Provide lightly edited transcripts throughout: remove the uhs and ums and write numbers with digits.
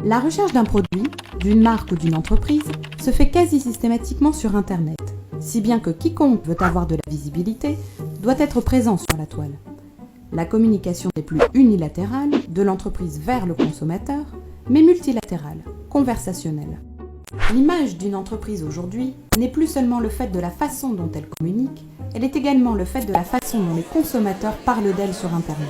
La recherche d'un produit, d'une marque ou d'une entreprise se fait quasi systématiquement sur Internet, si bien que quiconque veut avoir de la visibilité doit être présent sur la toile. La communication n'est plus unilatérale, de l'entreprise vers le consommateur, mais multilatérale, conversationnelle. L'image d'une entreprise aujourd'hui n'est plus seulement le fait de la façon dont elle communique, elle est également le fait de la façon dont les consommateurs parlent d'elle sur Internet.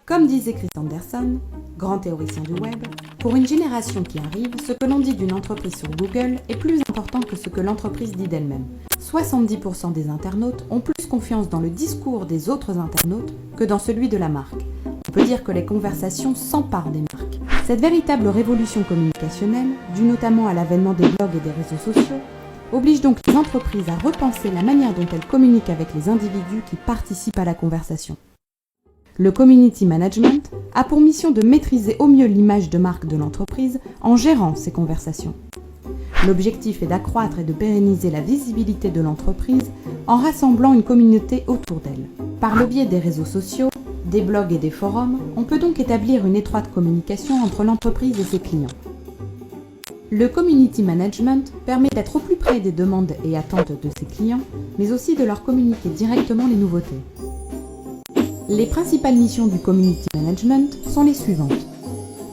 Comme disait Chris Anderson, grand théoricien du web, pour une génération qui arrive, ce que l'on dit d'une entreprise sur Google est plus important que ce que l'entreprise dit d'elle-même. 70% des internautes ont plus confiance dans le discours des autres internautes que dans celui de la marque. On peut dire que les conversations s'emparent des marques. Cette véritable révolution communicationnelle, due notamment à l'avènement des blogs et des réseaux sociaux, oblige donc les entreprises à repenser la manière dont elles communiquent avec les individus qui participent à la conversation. Le community management a pour mission de maîtriser au mieux l'image de marque de l'entreprise en gérant ces conversations. L'objectif est d'accroître et de pérenniser la visibilité de l'entreprise en rassemblant une communauté autour d'elle. Par le biais des réseaux sociaux, des blogs et des forums, on peut donc établir une étroite communication entre l'entreprise et ses clients. Le community management permet d'être au plus près des demandes et attentes de ses clients, mais aussi de leur communiquer directement les nouveautés. Les principales missions du community management sont les suivantes.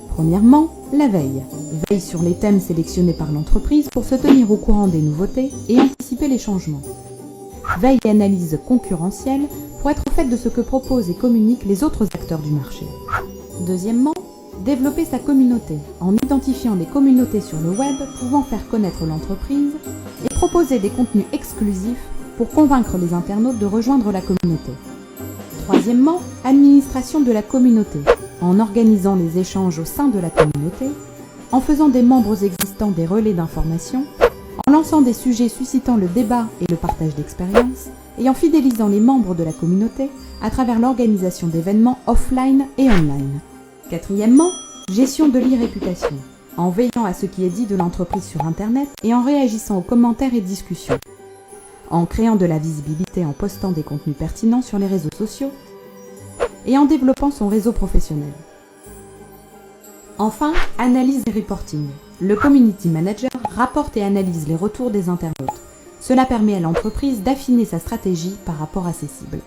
Premièrement, la veille. Veille sur les thèmes sélectionnés par l'entreprise pour se tenir au courant des nouveautés et anticiper les changements. Veille et analyse concurrentielle pour être au fait de ce que proposent et communiquent les autres acteurs du marché. Deuxièmement, développer sa communauté en identifiant les communautés sur le web pouvant faire connaître l'entreprise et proposer des contenus exclusifs pour convaincre les internautes de rejoindre la communauté. Troisièmement, administration de la communauté, en organisant les échanges au sein de la communauté, en faisant des membres existants des relais d'information, en lançant des sujets suscitant le débat et le partage d'expériences, et en fidélisant les membres de la communauté à travers l'organisation d'événements offline et online. Quatrièmement, gestion de l'e-réputation, en veillant à ce qui est dit de l'entreprise sur Internet et en réagissant aux commentaires et discussions. En créant de la visibilité en postant des contenus pertinents sur les réseaux sociaux et en développant son réseau professionnel. Enfin, analyse et reporting. Le community manager rapporte et analyse les retours des internautes. Cela permet à l'entreprise d'affiner sa stratégie par rapport à ses cibles.